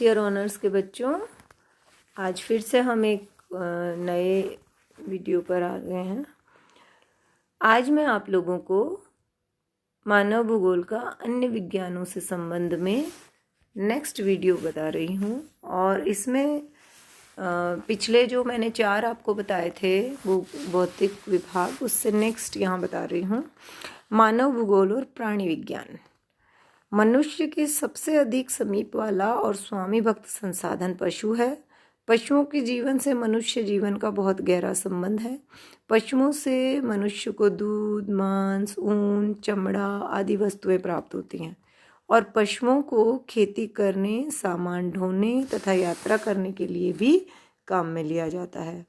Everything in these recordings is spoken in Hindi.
ईयर ऑनर्स के बच्चों, आज फिर से हम एक नए वीडियो पर आ गए हैं। आज मैं आप लोगों को मानव भूगोल का अन्य विज्ञानों से संबंध में नेक्स्ट वीडियो बता रही हूँ। और इसमें पिछले जो मैंने 4 आपको बताए थे वो भौतिक विभाग, उससे नेक्स्ट यहाँ बता रही हूँ मानव भूगोल और प्राणी विज्ञान। मनुष्य के सबसे अधिक समीप वाला और स्वामी भक्त संसाधन पशु है। पशुओं के जीवन से मनुष्य जीवन का बहुत गहरा संबंध है। पशुओं से मनुष्य को दूध, मांस, ऊन, चमड़ा आदि वस्तुएं प्राप्त होती हैं और पशुओं को खेती करने, सामान ढोने तथा यात्रा करने के लिए भी काम में लिया जाता है।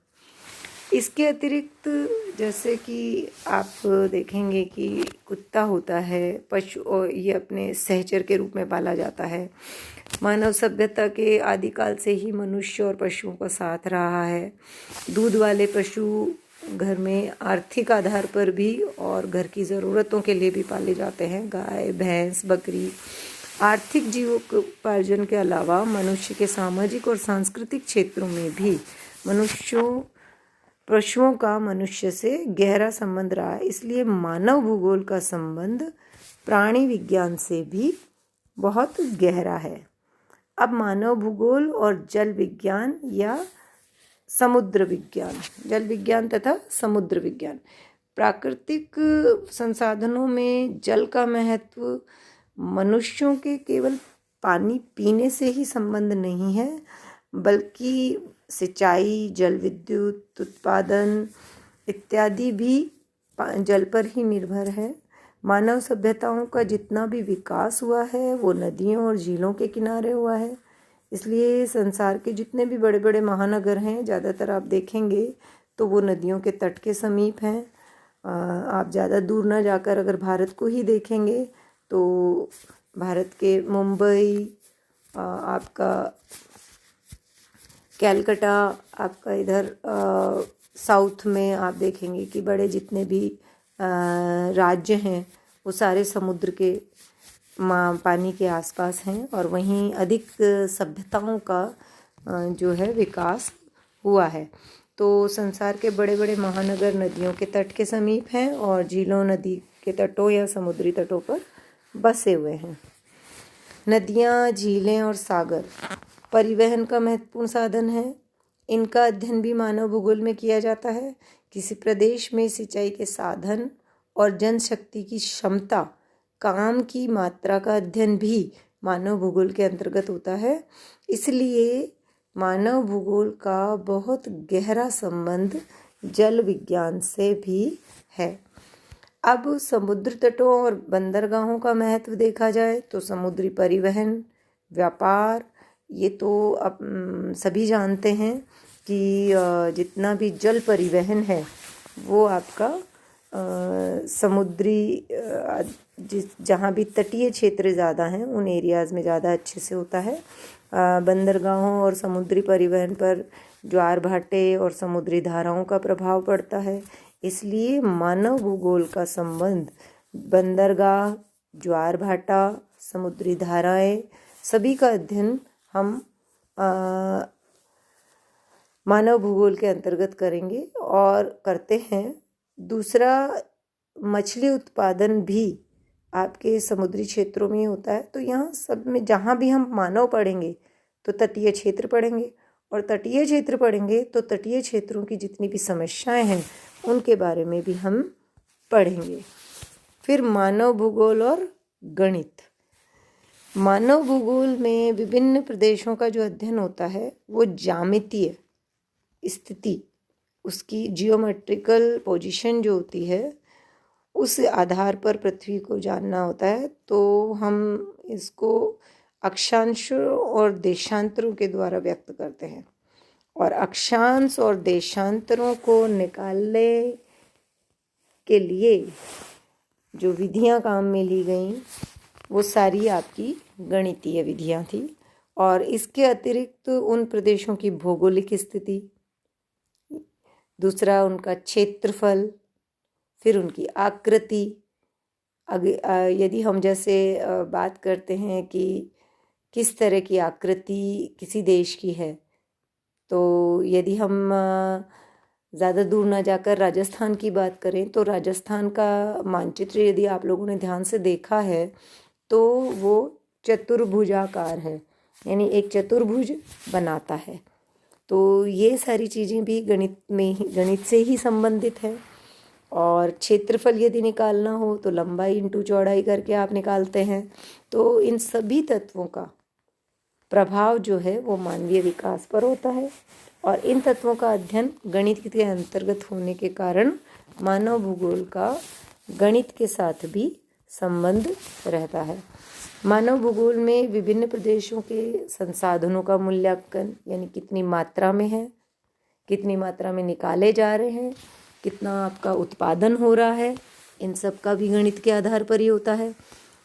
इसके अतिरिक्त जैसे कि आप देखेंगे कि कुत्ता होता है, पशु, और ये अपने सहचर के रूप में पाला जाता है। मानव सभ्यता के आदिकाल से ही मनुष्य और पशुओं का साथ रहा है। दूध वाले पशु घर में आर्थिक आधार पर भी और घर की ज़रूरतों के लिए भी पाले जाते हैं। गाय, भैंस, बकरी आर्थिक जीवोपार्जन के अलावा मनुष्य के सामाजिक और सांस्कृतिक क्षेत्रों में भी पशुओं का मनुष्य से गहरा संबंध रहा है। इसलिए मानव भूगोल का संबंध प्राणी विज्ञान से भी बहुत गहरा है। अब मानव भूगोल और जल विज्ञान या समुद्र विज्ञान, जल विज्ञान तथा समुद्र विज्ञान। प्राकृतिक संसाधनों में जल का महत्व मनुष्यों के केवल पानी पीने से ही संबंध नहीं है, बल्कि सिंचाई, जल विद्युत उत्पादन इत्यादि भी जल पर ही निर्भर है। मानव सभ्यताओं का जितना भी विकास हुआ है वो नदियों और झीलों के किनारे हुआ है। इसलिए संसार के जितने भी बड़े बड़े महानगर हैं, ज़्यादातर आप देखेंगे तो वो नदियों के तट के समीप हैं। आप ज़्यादा दूर ना जाकर अगर भारत को ही देखेंगे तो भारत के मुंबई, आपका कैलकाटा, आपका इधर साउथ में आप देखेंगे कि बड़े जितने भी राज्य हैं वो सारे समुद्र के पानी के आसपास हैं और वहीं अधिक सभ्यताओं का जो है विकास हुआ है। तो संसार के बड़े बड़े महानगर नदियों के तट के समीप हैं और झीलों, नदी के तटों या समुद्री तटों पर बसे हुए हैं। नदियाँ, झीलें और सागर परिवहन का महत्वपूर्ण साधन है। इनका अध्ययन भी मानव भूगोल में किया जाता है। किसी प्रदेश में सिंचाई के साधन और जनशक्ति की क्षमता, काम की मात्रा का अध्ययन भी मानव भूगोल के अंतर्गत होता है। इसलिए मानव भूगोल का बहुत गहरा संबंध जल विज्ञान से भी है। अब समुद्र तटों और बंदरगाहों का महत्व देखा जाए तो समुद्री परिवहन, व्यापार, ये तो अब सभी जानते हैं कि जितना भी जल परिवहन है वो आपका समुद्री जहाँ भी तटीय क्षेत्र ज़्यादा हैं उन एरियाज़ में ज़्यादा अच्छे से होता है। बंदरगाहों और समुद्री परिवहन पर ज्वार भाटे और समुद्री धाराओं का प्रभाव पड़ता है। इसलिए मानव भूगोल का संबंध बंदरगाह, ज्वार भाटा, समुद्री धाराएं सभी का अध्ययन हम मानव भूगोल के अंतर्गत करेंगे और करते हैं। दूसरा, मछली उत्पादन भी आपके समुद्री क्षेत्रों में होता है। तो यहाँ सब में जहाँ भी हम मानव पढ़ेंगे तो तटीय क्षेत्र पढ़ेंगे और तटीय क्षेत्र पढ़ेंगे तो तटीय क्षेत्रों की जितनी भी समस्याएं हैं उनके बारे में भी हम पढ़ेंगे। फिर मानव भूगोल और गणित। मानव भूगोल में विभिन्न प्रदेशों का जो अध्ययन होता है वो ज्यामितीय स्थिति, उसकी जियोमेट्रिकल पोजीशन जो होती है उस आधार पर पृथ्वी को जानना होता है। तो हम इसको अक्षांशों और देशांतरों के द्वारा व्यक्त करते हैं और अक्षांश और देशांतरों को निकालने के लिए जो विधियां काम में ली गई वो सारी आपकी गणितीय विधियां थी। और इसके अतिरिक्त उन प्रदेशों की भौगोलिक स्थिति, दूसरा उनका क्षेत्रफल, फिर उनकी आकृति। यदि हम जैसे बात करते हैं कि किस तरह की आकृति किसी देश की है। तो यदि हम ज़्यादा दूर ना जाकर राजस्थान की बात करें तो राजस्थान का मानचित्र यदि आप लोगों ने ध्यान से देखा है तो वो चतुर्भुजाकार है, यानी एक चतुर्भुज बनाता है। तो ये सारी चीज़ें भी गणित से ही संबंधित है। और क्षेत्रफल यदि निकालना हो तो लंबाई इंटू चौड़ाई करके आप निकालते हैं। तो इन सभी तत्वों का प्रभाव जो है वो मानवीय विकास पर होता है, और इन तत्वों का अध्ययन गणित के अंतर्गत होने के कारण मानव भूगोल का गणित के साथ भी संबंध रहता है। मानव भूगोल में विभिन्न प्रदेशों के संसाधनों का मूल्यांकन, यानी कितनी मात्रा में है, कितनी मात्रा में निकाले जा रहे हैं, कितना आपका उत्पादन हो रहा है, इन सब का भी गणित के आधार पर ही होता है।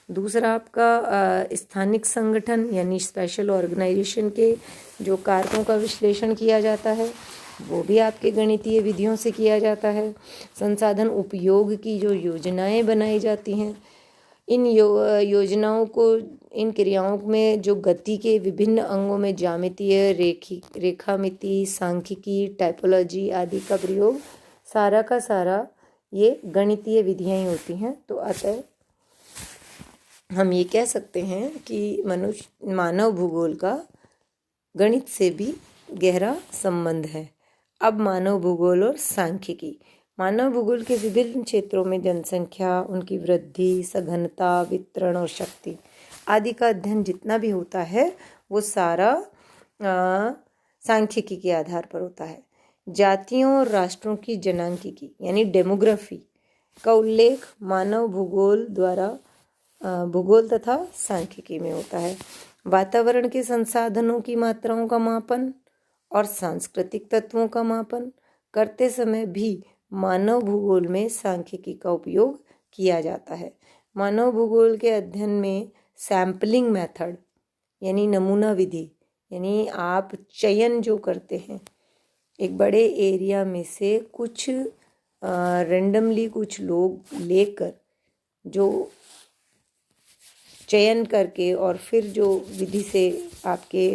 दूसरा आपका स्थानिक संगठन यानी स्पेशल ऑर्गेनाइजेशन के जो कारकों का विश्लेषण किया जाता है वो भी आपके गणितीय विधियों से किया जाता है। संसाधन उपयोग की जो योजनाएं बनाई जाती हैं, इन योजनाओं को, इन क्रियाओं में जो गति के विभिन्न अंगों में ज्यामितीय, रेखामिति, सांख्यिकी, टाइपोलॉजी आदि का प्रयोग, सारा का सारा ये गणितीय विधियां ही होती हैं। तो अतः हम ये कह सकते हैं कि मानव भूगोल का गणित से भी गहरा संबंध है। अब मानव भूगोल और सांख्यिकी। मानव भूगोल के विभिन्न क्षेत्रों में जनसंख्या, उनकी वृद्धि, सघनता, वितरण और शक्ति आदि का अध्ययन जितना भी होता है वो सारा सांख्यिकी के आधार पर होता है। जातियों और राष्ट्रों की जनांकिकी यानी डेमोग्राफी का उल्लेख मानव भूगोल द्वारा भूगोल तथा सांख्यिकी में होता है। वातावरण के संसाधनों की मात्राओं का मापन और सांस्कृतिक तत्वों का मापन करते समय भी मानव भूगोल में सांख्यिकी का उपयोग किया जाता है। मानव भूगोल के अध्ययन में सैम्पलिंग मेथड यानी नमूना विधि, यानी आप चयन जो करते हैं एक बड़े एरिया में से कुछ रेंडमली कुछ लोग लेकर जो चयन करके और फिर जो विधि से आपके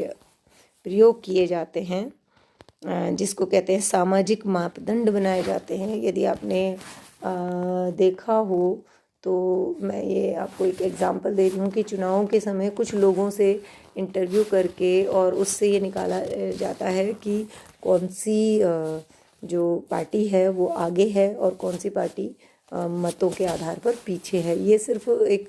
प्रयोग किए जाते हैं जिसको कहते हैं सामाजिक मापदंड बनाए जाते हैं। यदि आपने देखा हो तो मैं ये आपको एक एग्जांपल दे रही हूँ कि चुनावों के समय कुछ लोगों से इंटरव्यू करके और उससे ये निकाला जाता है कि कौन सी जो पार्टी है वो आगे है और कौन सी पार्टी मतों के आधार पर पीछे है। ये सिर्फ एक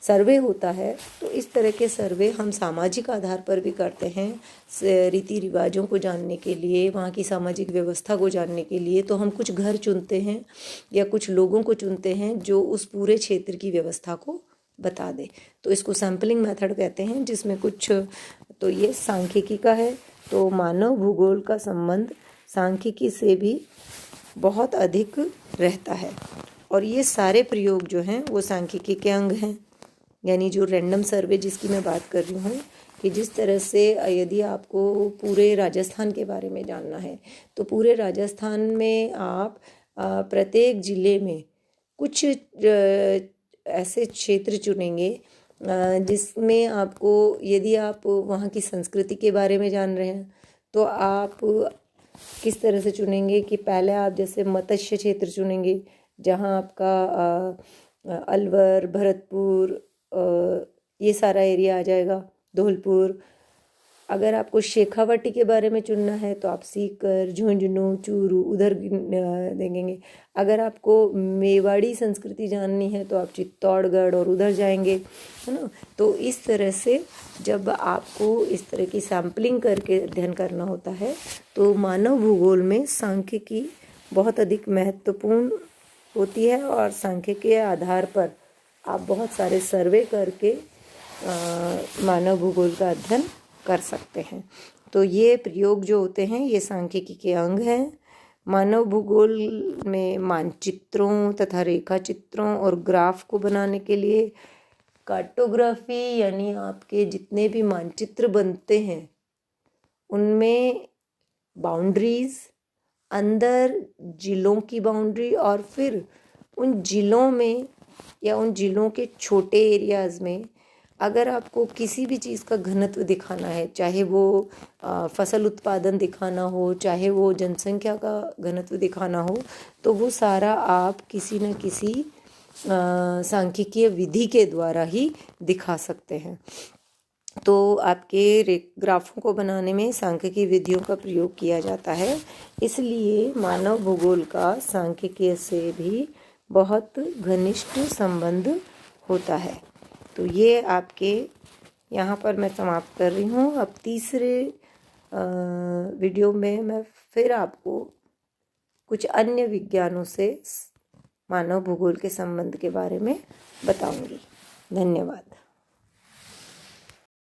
सर्वे होता है। तो इस तरह के सर्वे हम सामाजिक आधार पर भी करते हैं, रीति रिवाजों को जानने के लिए, वहाँ की सामाजिक व्यवस्था को जानने के लिए। तो हम कुछ घर चुनते हैं या कुछ लोगों को चुनते हैं जो उस पूरे क्षेत्र की व्यवस्था को बता दे। तो इसको सैम्पलिंग मेथड कहते हैं, जिसमें कुछ तो ये सांख्यिकी का है। तो मानव भूगोल का संबंध सांख्यिकी से भी बहुत अधिक रहता है, और ये सारे प्रयोग जो हैं वो सांख्यिकी के अंग हैं। यानी जो रैंडम सर्वे जिसकी मैं बात कर रही हूँ कि जिस तरह से यदि आपको पूरे राजस्थान के बारे में जानना है तो पूरे राजस्थान में आप प्रत्येक ज़िले में कुछ ऐसे क्षेत्र चुनेंगे जिसमें आपको, यदि आप वहाँ की संस्कृति के बारे में जान रहे हैं तो आप किस तरह से चुनेंगे कि पहले आप जैसे मत्स्य क्षेत्र चुनेंगे जहाँ आपका अलवर, भरतपुर, ये सारा एरिया आ जाएगा, धौलपुर। अगर आपको शेखावाटी के बारे में चुनना है तो आप सीकर, झुंझुनू, चूरू उधर देखेंगे। अगर आपको मेवाड़ी संस्कृति जाननी है तो आप चित्तौड़गढ़ और उधर जाएंगे, है ना। तो इस तरह से जब आपको इस तरह की सैम्पलिंग करके अध्ययन करना होता है तो मानव भूगोल में सांख्यिकी बहुत अधिक महत्वपूर्ण होती है, और सांख्यिकी के आधार पर आप बहुत सारे सर्वे करके मानव भूगोल का अध्ययन कर सकते हैं। तो ये प्रयोग जो होते हैं ये सांख्यिकी के अंग हैं। मानव भूगोल में मानचित्रों तथा रेखा चित्रों और ग्राफ को बनाने के लिए कार्टोग्राफी, यानी आपके जितने भी मानचित्र बनते हैं उनमें बाउंड्रीज, अंदर जिलों की बाउंड्री, और फिर उन जिलों में या उन जिलों के छोटे एरियाज़ में अगर आपको किसी भी चीज़ का घनत्व दिखाना है, चाहे वो फसल उत्पादन दिखाना हो, चाहे वो जनसंख्या का घनत्व दिखाना हो, तो वो सारा आप किसी न किसी सांख्यिकीय विधि के द्वारा ही दिखा सकते हैं। तो आपके ग्राफों को बनाने में सांख्यिकीय विधियों का प्रयोग किया जाता है, इसलिए मानव भूगोल का सांख्यिकीय से भी बहुत घनिष्ठ संबंध होता है। तो ये आपके यहाँ पर मैं समाप्त कर रही हूँ। अब तीसरे वीडियो में मैं फिर आपको कुछ अन्य विज्ञानों से मानव भूगोल के संबंध के बारे में बताऊंगी। धन्यवाद।